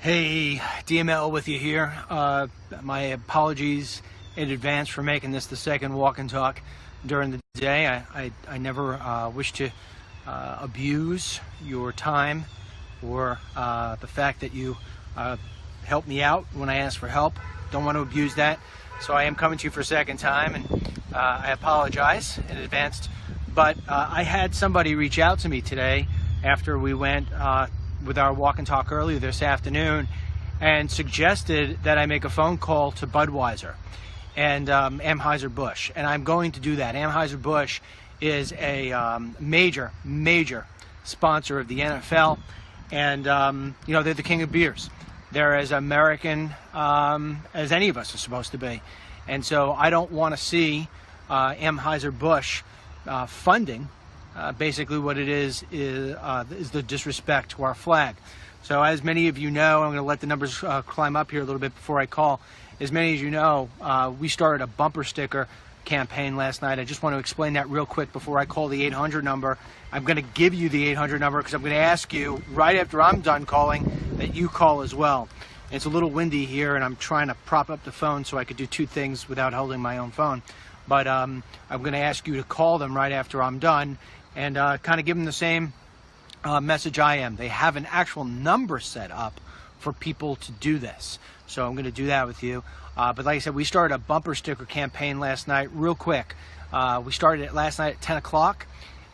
Hey, DML with you here. My apologies in advance for making this the second walk and talk during the day. I never wish to abuse your time or the fact that you help me out when I ask for help. Don't want to abuse that. So I am coming to you for a second time, and I apologize in advance. But I had somebody reach out to me today after we went with our walk and talk earlier this afternoon and suggested that I make a phone call to Budweiser and Anheuser-Busch, and I'm going to do that. Anheuser-Busch is a major sponsor of the NFL, and you know, they're the king of beers. They're as American as any of us are supposed to be, and so I don't want to see Anheuser-Busch funding basically what it is the disrespect to our flag. So as many of you know, I'm going to let the numbers climb up here a little bit before I call. As many as you know, we started a bumper sticker campaign last night. I just want to explain that real quick before I call the 800 number. I'm going to give you the 800 number because I'm going to ask you right after I'm done calling that you call as well. And it's a little windy here, and I'm trying to prop up the phone so I could do two things without holding my own phone. But I'm going to ask you to call them right after I'm done and kind of give them the same message I am. They have an actual number set up for people to do this. So I'm going to do that with you. But like I said, we started a bumper sticker campaign last night real quick. We started it last night at 10 o'clock.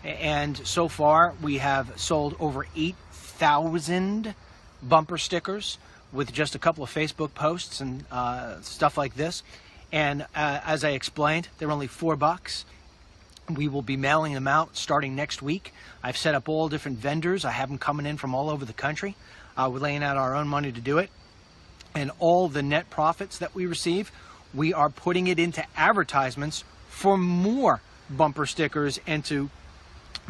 And so far, we have sold over 8,000 bumper stickers with just a couple of Facebook posts and stuff like this. And as I explained, they're only $4. We will be mailing them out starting next week. I've set up all different vendors. I have them coming in from all over the country. We're laying out our own money to do it. And all the net profits that we receive, we are putting it into advertisements for more bumper stickers and to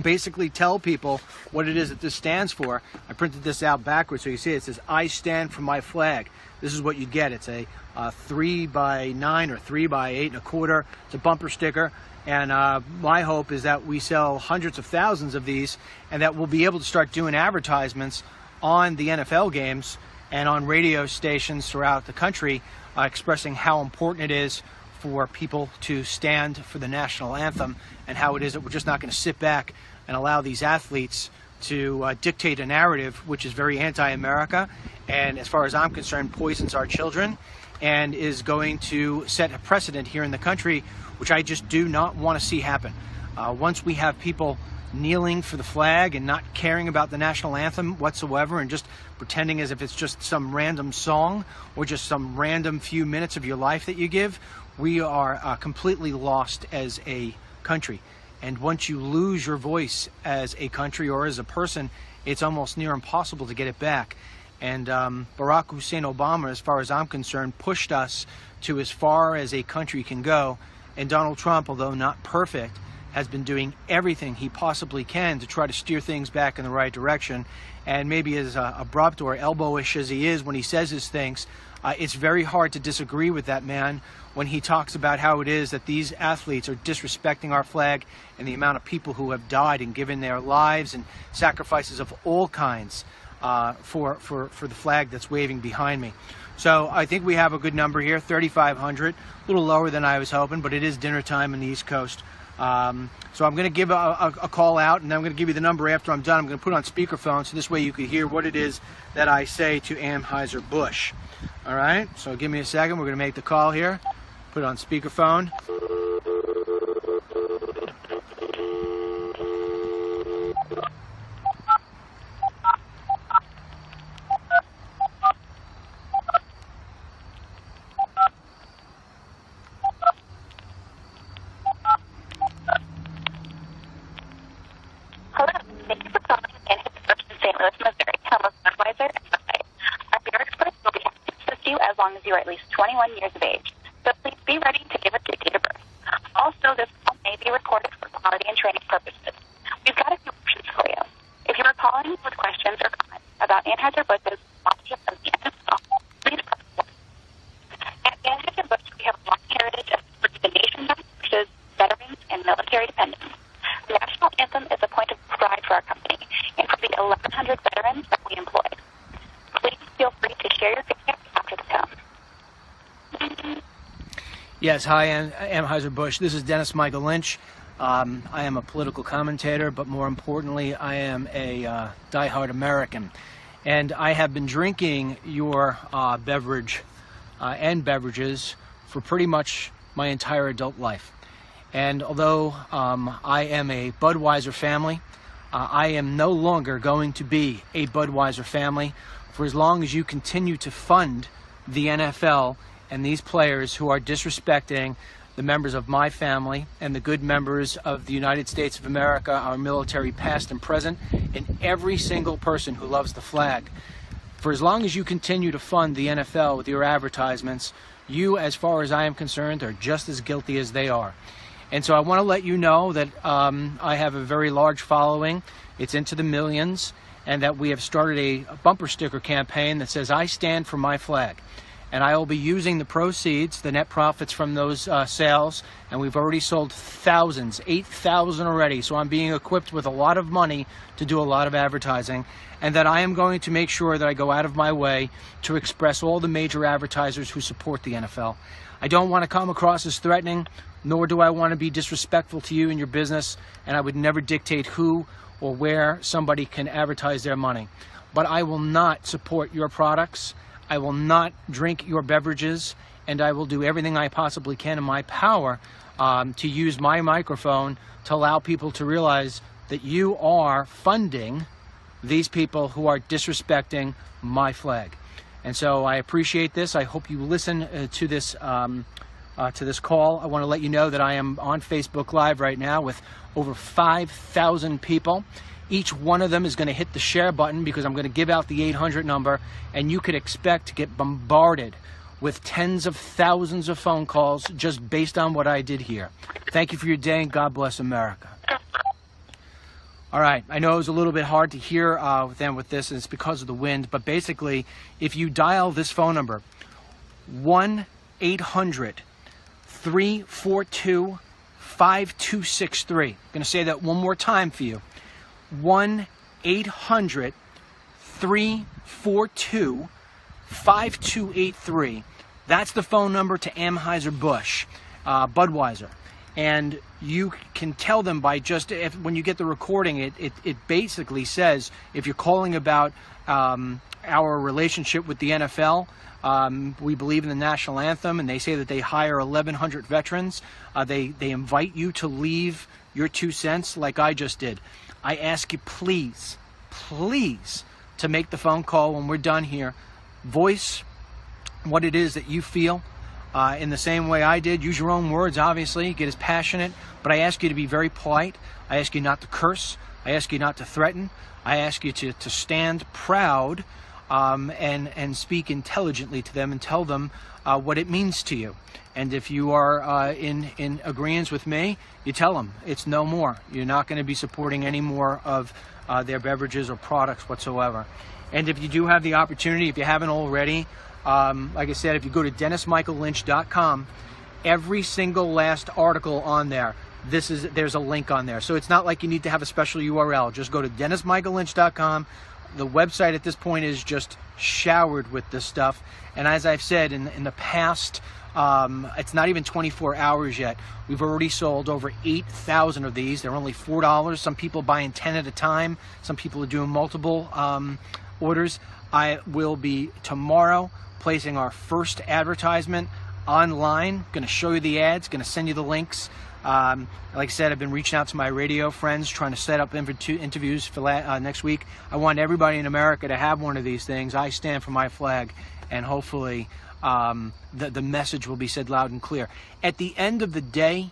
basically tell people what it is that this stands for. I printed this out backwards so you see it. It says, "I stand for my flag." This is what you get. It's a 3x9 or 3x8 1/4. It's a bumper sticker. And my hope is that we sell hundreds of thousands of these and that we'll be able to start doing advertisements on the NFL games and on radio stations throughout the country expressing how important it is for people to stand for the national anthem and how it is that we're just not going to sit back and allow these athletes to dictate a narrative which is very anti-America and, as far as I'm concerned, poisons our children and is going to set a precedent here in the country which I just do not want to see happen. Once we have people kneeling for the flag and not caring about the national anthem whatsoever and just pretending as if it's just some random song or just some random few minutes of your life that you give, we are completely lost as a country. And once you lose your voice as a country or as a person, it's almost near impossible to get it back. And Barack Hussein Obama, as far as I'm concerned, pushed us to as far as a country can go. And Donald Trump, although not perfect, has been doing everything he possibly can to try to steer things back in the right direction. And maybe as abrupt or elbowish as he is when he says his things, it's very hard to disagree with that man when he talks about how it is that these athletes are disrespecting our flag and the amount of people who have died and given their lives and sacrifices of all kinds for the flag that's waving behind me. So I think we have a good number here, 3,500, a little lower than I was hoping, but it is dinner time in the East Coast. So I'm going to give a call out, and I'm going to give you the number after I'm done. I'm going to put it on speakerphone, so this way you can hear what it is that I say to Anheuser-Busch. All right, so give me a second. We're going to make the call here. Put it on speakerphone. Hello, thank you for calling Anheuser-Busch in St. Louis, Missouri, home of Budweiser and Budweiser. Our beer experts will be happy to assist you as long as you are at least 21 years of age. So please be ready to give us your date of birth. Also, this call may be recorded for quality and training purposes. We've got a few options for you. If you are calling with questions or comments about Anheuser-Busch's sponsorship of the NFL, please press 1. At Anheuser-Busch, we have a long heritage of supporting the nation's armed forces, veterans, and military dependents. The national anthem is a point of pride for our company and for the 1,100 veterans that we employ. Please feel free to Yes, hi, Anheuser-Busch. This is Dennis Michael Lynch. I am a political commentator, but more importantly, I am a diehard American. And I have been drinking your beverage and beverages for pretty much my entire adult life. And although I am a Budweiser family, I am no longer going to be a Budweiser family for as long as you continue to fund the NFL and these players who are disrespecting the members of my family and the good members of the United States of America, our military past and present, and every single person who loves the flag. For as long as you continue to fund the NFL with your advertisements, you, as far as I am concerned, are just as guilty as they are. And so I want to let you know that I have a very large following. It's into the millions, and that we have started a bumper sticker campaign that says, "I stand for my flag." And I will be using the proceeds, the net profits from those sales, and we've already sold thousands, 8,000 already, so I'm being equipped with a lot of money to do a lot of advertising, and that I am going to make sure that I go out of my way to express all the major advertisers who support the NFL. I don't want to come across as threatening, nor do I want to be disrespectful to you and your business, and I would never dictate who or where somebody can advertise their money. But I will not support your products. I will not drink your beverages, and I will do everything I possibly can in my power to use my microphone to allow people to realize that you are funding these people who are disrespecting my flag. And so I appreciate this. I hope you listen to this call. I want to let you know that I am on Facebook Live right now with over 5,000 people. Each one of them is going to hit the share button because I'm going to give out the 800 number, and you could expect to get bombarded with tens of thousands of phone calls just based on what I did here. Thank you for your day, and God bless America. All right, I know it was a little bit hard to hear them with this, and it's because of the wind, but basically, if you dial this phone number, 1-800-342-5263. I'm going to say that one more time for you. 1-800-342-5283. That's the phone number to Anheuser-Busch, Budweiser. And you can tell them by just, when you get the recording, it basically says, if you're calling about our relationship with the NFL, we believe in the national anthem, and they say that they hire 1,100 veterans. They invite you to leave your 2 cents like I just did. I ask you, please, please, to make the phone call when we're done here. Voice what it is that you feel in the same way I did. Use your own words, obviously. Get as passionate. But I ask you to be very polite. I ask you not to curse. I ask you not to threaten. I ask you to stand proud and speak intelligently to them and tell them what it means to you. And if you are in agreement with me, you tell them it's no more. You're not going to be supporting any more of their beverages or products whatsoever. And if you do have the opportunity, if you haven't already, like I said, if you go to DennisMichaelLynch.com, every single last article on there, there's a link on there. So it's not like you need to have a special URL. Just go to DennisMichaelLynch.com. The website at this point is just showered with this stuff. And as I've said in the past, it's not even 24 hours yet. We've already sold over 8,000 of these. They're only $4. Some people buying 10 at a time. Some people are doing multiple orders. I will be tomorrow placing our first advertisement online. Going to show you the ads. Going to send you the links. Like I said, I've been reaching out to my radio friends, trying to set up interviews for next week. I want everybody in America to have one of these things. I stand for my flag, and hopefully the message will be said loud and clear. At the end of the day,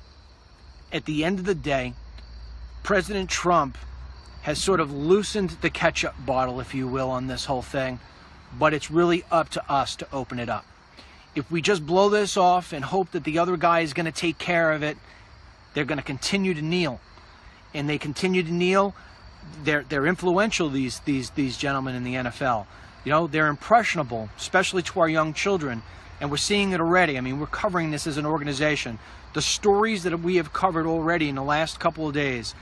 President Trump has sort of loosened the ketchup bottle, if you will, on this whole thing, but it's really up to us to open it up. If we just blow this off and hope that the other guy is going to take care of it, they're going to continue to kneel. And they continue to kneel. They're influential, these gentlemen in the NFL. You know, they're impressionable, especially to our young children. And we're seeing it already. I mean, we're covering this as an organization. The stories that we have covered already in the last couple of days,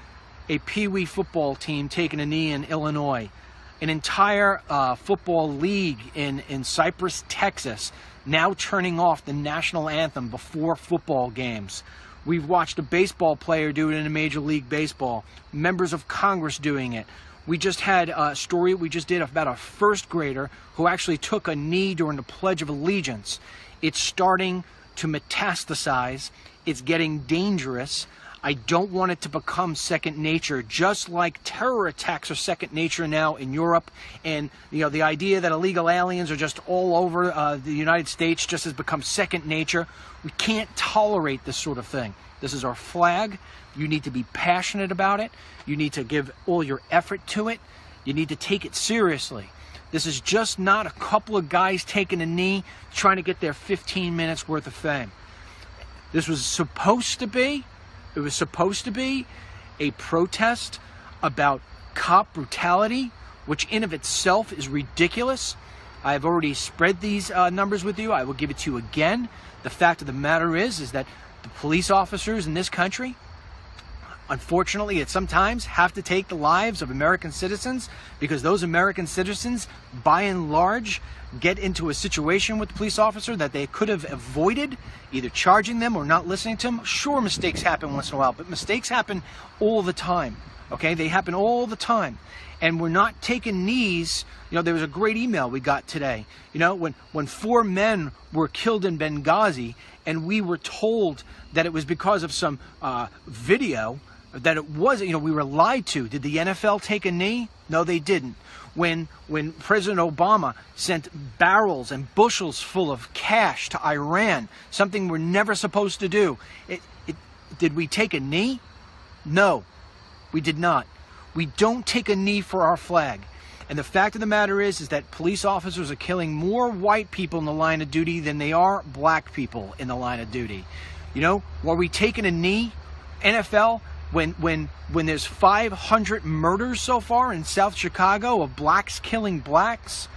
a Pee-wee football team taking a knee in Illinois, an entire football league in Cypress, Texas, now turning off the national anthem before football games. We've watched a baseball player do it in a Major League Baseball, members of Congress doing it. We just had a story we just did about a first grader who actually took a knee during the Pledge of Allegiance. It's starting to metastasize. It's getting dangerous. I don't want it to become second nature, just like terror attacks are second nature now in Europe. And, you know, the idea that illegal aliens are just all over the United States just has become second nature. We can't tolerate this sort of thing. This is our flag. You need to be passionate about it. You need to give all your effort to it. You need to take it seriously. This is just not a couple of guys taking a knee trying to get their 15 minutes worth of fame. This was supposed to be, it was supposed to be a protest about cop brutality, which in of itself is ridiculous. I've already spread these numbers with you. I will give it to you again. The fact of the matter is that the police officers in this country, unfortunately, at sometimes have to take the lives of American citizens because those American citizens, by and large, get into a situation with the police officer that they could have avoided, either charging them or not listening to them. Sure, mistakes happen once in a while, but mistakes happen all the time, okay? They happen all the time. And we're not taking knees. You know, there was a great email we got today. You know, when 4 men were killed in Benghazi and we were told that it was because of some video, that it wasn't, you know, we were lied to. Did the NFL take a knee? No, they didn't. When President Obama sent barrels and bushels full of cash to Iran, something we're never supposed to do, did we take a knee? No, we did not. We don't take a knee for our flag. And the fact of the matter is that police officers are killing more white people in the line of duty than they are black people in the line of duty. You know, were we taking a knee, NFL, when there's 500 murders so far in South Chicago of blacks killing blacks?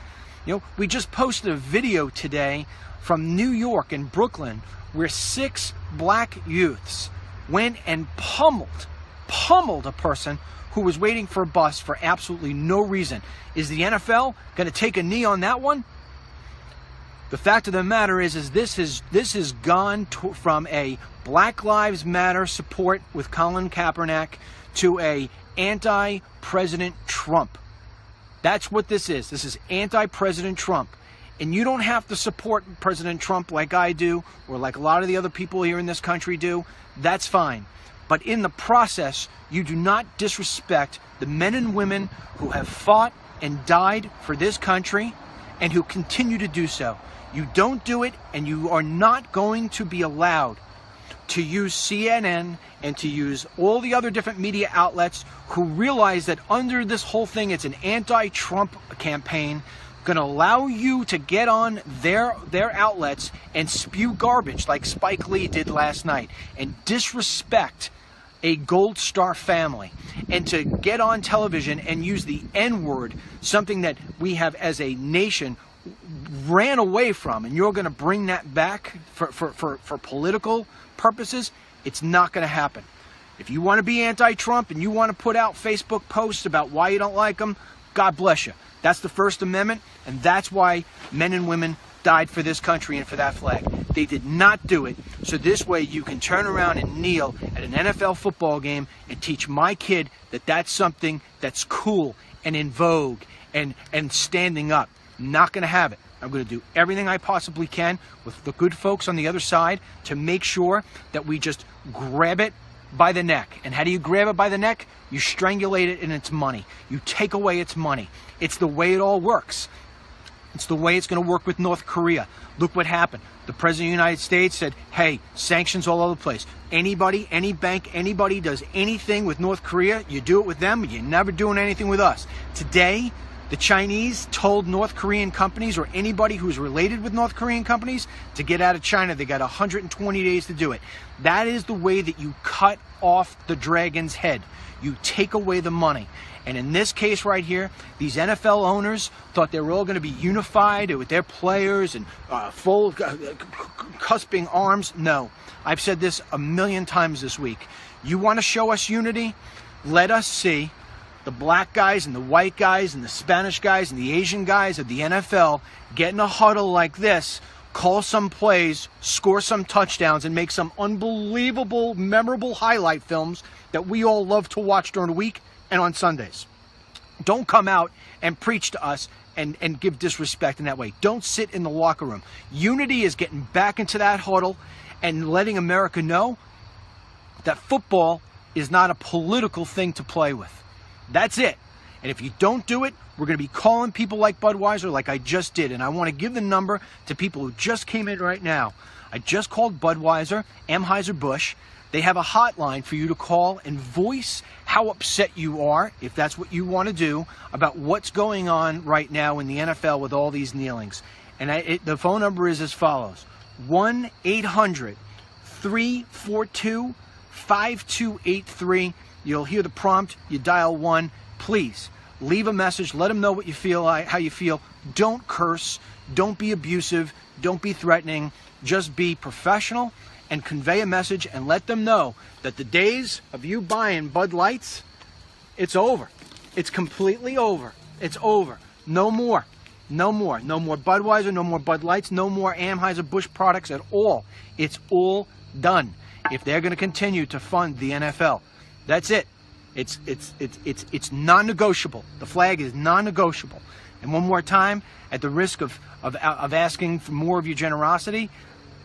You know, we just posted a video today from New York and Brooklyn where 6 black youths went and pummeled a person who was waiting for a bus for absolutely no reason. Is the NFL going to take a knee on that one? The fact of the matter is this has gone from a Black Lives Matter support with Colin Kaepernick to a anti-President Trump. That's what this is. This is anti-President Trump. And you don't have to support President Trump like I do or like a lot of the other people here in this country do. That's fine. But in the process, you do not disrespect the men and women who have fought and died for this country and who continue to do so. You don't do it, and you are not going to be allowed to use CNN and to use all the other different media outlets who realize that under this whole thing, it's an anti-Trump campaign, going to allow you to get on their outlets and spew garbage like Spike Lee did last night and disrespect a Gold Star family, and to get on television and use the N-word, something that we have as a nation ran away from, and you're going to bring that back for political purposes. It's not going to happen. If you want to be anti-Trump and you want to put out Facebook posts about why you don't like them, God bless you. That's the First Amendment, and that's why men and women died for this country and for that flag. They did not do it, so this way you can turn around and kneel at an NFL football game and teach my kid that that's something that's cool and in vogue and standing up. I'm not going to have it. I'm going to do everything I possibly can with the good folks on the other side to make sure that we just grab it by the neck. And how do you grab it by the neck? You strangulate it in its money. You take away its money. It's the way it all works. It's the way it's going to work with North Korea. Look what happened. The President of the United States said, hey, sanctions all over the place. Anybody, any bank, anybody does anything with North Korea, you do it with them, you're never doing anything with us. Today, the Chinese told North Korean companies or anybody who's related with North Korean companies to get out of China. They got 120 days to do it. That is the way that you cut off the dragon's head. You take away the money. And in this case right here, these NFL owners thought they were all going to be unified with their players and full cusping arms. No, I've said this a million times this week. You want to show us unity? Let us see the black guys and the white guys and the Spanish guys and the Asian guys of the NFL get in a huddle like this call some plays, score some touchdowns, and make some unbelievable, memorable highlight films that we all love to watch during the week and on Sundays. Don't come out and preach to us and give disrespect in that way. Don't sit in the locker room. Unity is getting back into that huddle and letting America know that football is not a political thing to play with. That's it. And if you don't do it, we're going to be calling people like Budweiser like I just did. And I want to give the number to people who just came in right now. I just called Budweiser, Anheuser-Busch. They have a hotline for you to call and voice how upset you are, if that's what you want to do, about what's going on right now in the NFL with all these kneelings. And the phone number is as follows: 1-800-342-5283. You'll hear the prompt. You dial 1. Please leave a message. Let them know what you feel, how you feel. Don't curse. Don't be abusive. Don't be threatening. Just be professional and convey a message and let them know that the days of you buying Bud Lights, it's over. It's completely over. It's over. No more. No more. No more Budweiser, no more Bud Lights, no more Anheuser-Busch products at all. It's all done. If they're going to continue to fund the NFL, that's it. It's non-negotiable. The flag is non-negotiable. And one more time, at the risk of asking for more of your generosity,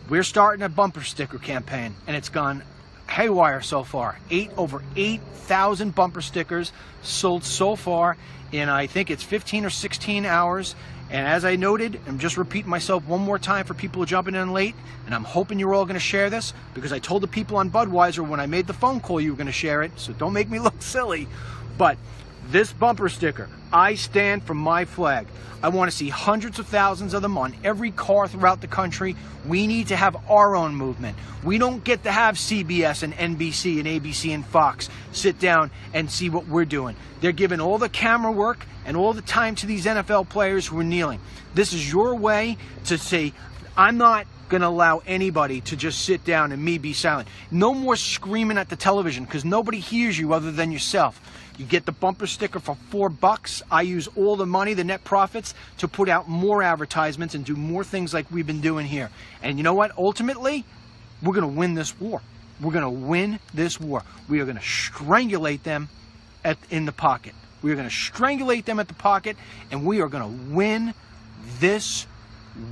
we're starting a bumper sticker campaign, and it's gone haywire so far. Over 8,000 bumper stickers sold so far in, I think it's 15 or 16 hours. And as I noted, I'm just repeating myself one more time for people who are jumping in late, and I'm hoping you're all going to share this, because I told the people on Budweiser when I made the phone call you were going to share it, so don't make me look silly. But this bumper sticker, I stand for my flag. I want to see hundreds of thousands of them on every car throughout the country. We need to have our own movement. We don't get to have CBS and NBC and ABC and Fox sit down and see what we're doing. They're giving all the camera work and all the time to these NFL players who are kneeling. This is your way to say, I'm not going to allow anybody to just sit down and me be silent. No more screaming at the television, because nobody hears you other than yourself. You get the bumper sticker for $4. I use all the money, the net profits, to put out more advertisements and do more things like we've been doing here. And you know what? Ultimately, we're going to win this war. We're going to win this war. We are going to strangulate them in the pocket. We are going to strangulate them at the pocket, and we are going to win this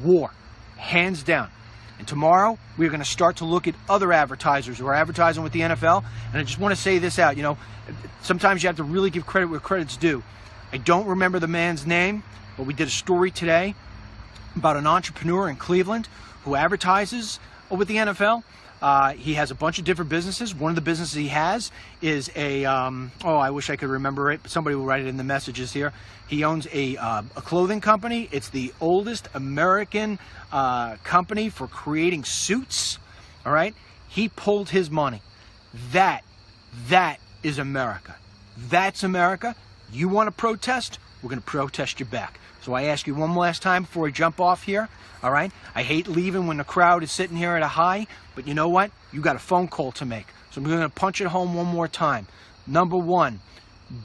war, hands down. And tomorrow, we're going to start to look at other advertisers who are advertising with the NFL. And I just want to say this out. You know, sometimes you have to really give credit where credit's due. I don't remember the man's name, but we did a story today about an entrepreneur in Cleveland who advertises with the NFL. He has a bunch of different businesses. One of the businesses he has is a, I wish I could remember it, but somebody will write it in the messages here. He owns a clothing company. It's the oldest American company for creating suits. All right? He pulled his money. That is America. That's America. You want to protest? We're going to protest you back. So I ask you one last time before I jump off here. All right? I hate leaving when the crowd is sitting here at a high, but you know what? You got a phone call to make. So I'm going to punch it home one more time. Number one,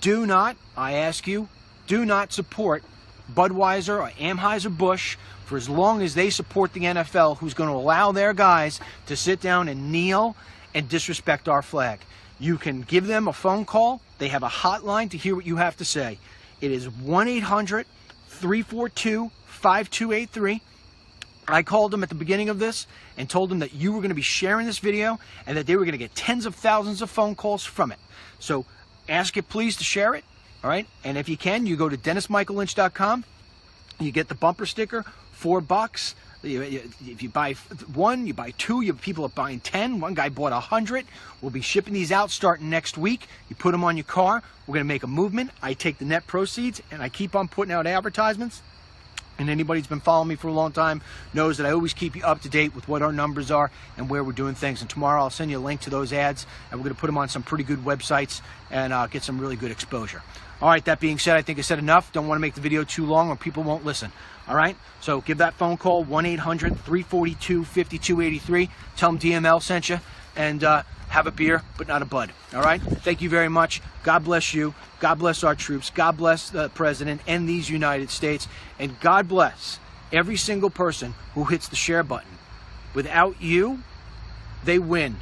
do not, I ask you, do not support Budweiser or Anheuser-Busch for as long as they support the NFL, who's going to allow their guys to sit down and kneel and disrespect our flag. You can give them a phone call. They have a hotline to hear what you have to say. It is 1-800-342-5283. I called them at the beginning of this and told them that you were going to be sharing this video and that they were going to get tens of thousands of phone calls from it. So ask it please to share it, all right? And if you can, you go to DennisMichaelLynch.com. You get the bumper sticker, $4. If you buy one, you buy two. People are buying 10. One guy bought 100. We'll be shipping these out starting next week. You put them on your car. We're going to make a movement. I take the net proceeds, and I keep on putting out advertisements. And anybody who's been following me for a long time knows that I always keep you up to date with what our numbers are and where we're doing things. And tomorrow I'll send you a link to those ads, and we're going to put them on some pretty good websites and get some really good exposure. All right, that being said, I think I said enough. Don't want to make the video too long or people won't listen. All right, so give that phone call, 1-800-342-5283. Tell them DML sent you, and have a beer, but not a Bud. All right, thank you very much. God bless you. God bless our troops. God bless the president and these United States. And God bless every single person who hits the share button. Without you, they win.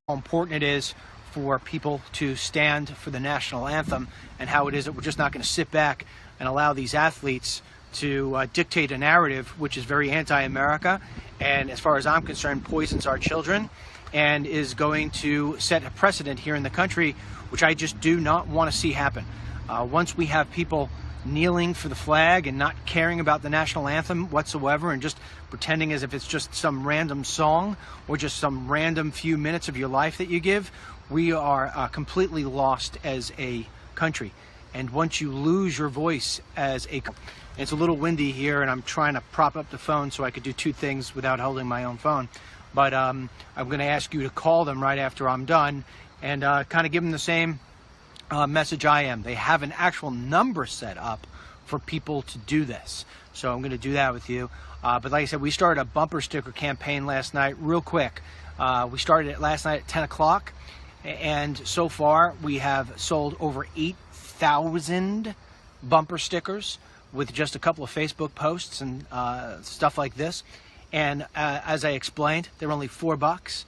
How important it is for people to stand for the national anthem, and how it is that we're just not going to sit back and allow these athletes to dictate a narrative which is very anti-America, and as far as I'm concerned, poisons our children, and is going to set a precedent here in the country, which I just do not want to see happen. Once we have people kneeling for the flag and not caring about the national anthem whatsoever, and just pretending as if it's just some random song or just some random few minutes of your life that you give, we are completely lost as a country. And once you lose your voice as a... It's a little windy here, and I'm trying to prop up the phone so I could do two things without holding my own phone. But I'm going to ask you to call them right after I'm done and kind of give them the same message I am. They have an actual number set up for people to do this. So I'm going to do that with you. But like I said, we started a bumper sticker campaign last night real quick. We started it last night at 10 o'clock. And so far, we have sold over 8,000 bumper stickers with just a couple of Facebook posts and stuff like this. And as I explained, they're only $4.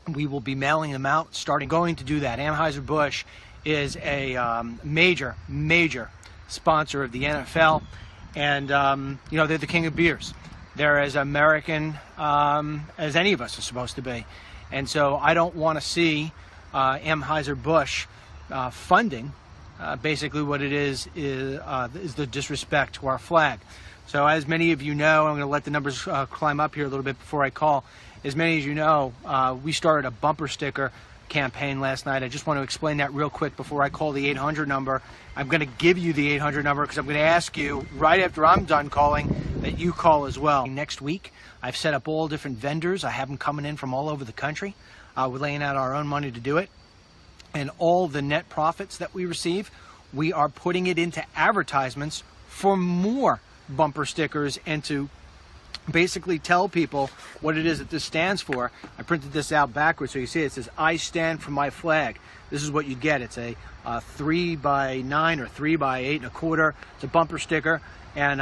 We will be mailing them out, going to do that. Anheuser-Busch is a major sponsor of the NFL. And, you know, they're the king of beers. They're as American as any of us are supposed to be. And so I don't want to see Anheuser-Busch funding basically what it is the disrespect to our flag. So as many of you know, I'm going to let the numbers climb up here a little bit before I call. As many as you know, we started a bumper sticker campaign last night. I just want to explain that real quick before I call the 800 number. I'm going to give you the 800 number because I'm going to ask you right after I'm done calling that you call as well. Next week, I've set up all different vendors. I have them coming in from all over the country. We're laying out our own money to do it. And all the net profits that we receive, we are putting it into advertisements for more bumper stickers and to basically tell people what it is that this stands for. I printed this out backwards so you see it says, "I stand for my flag." This is what you get. It's a 3x9 or 3x8 1/4. It's a bumper sticker. And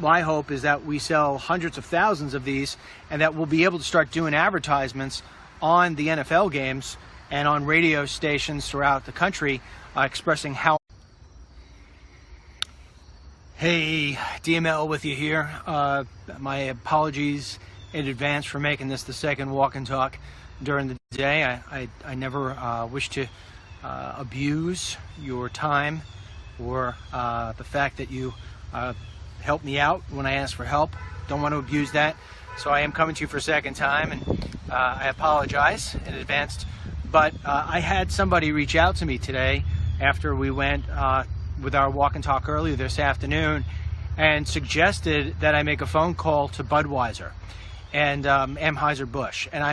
my hope is that we sell hundreds of thousands of these and that we'll be able to start doing advertisements on the NFL games and on radio stations throughout the country expressing how... Hey, DML with you here. My apologies in advance for making this the second walk and talk during the day. I never wish to abuse your time or the fact that you help me out when I ask for help. Don't want to abuse that. So I am coming to you for a second time, and I apologize in advance. But I had somebody reach out to me today after we went with our walk and talk earlier this afternoon and suggested that I make a phone call to Budweiser and Anheuser-Busch. And I'm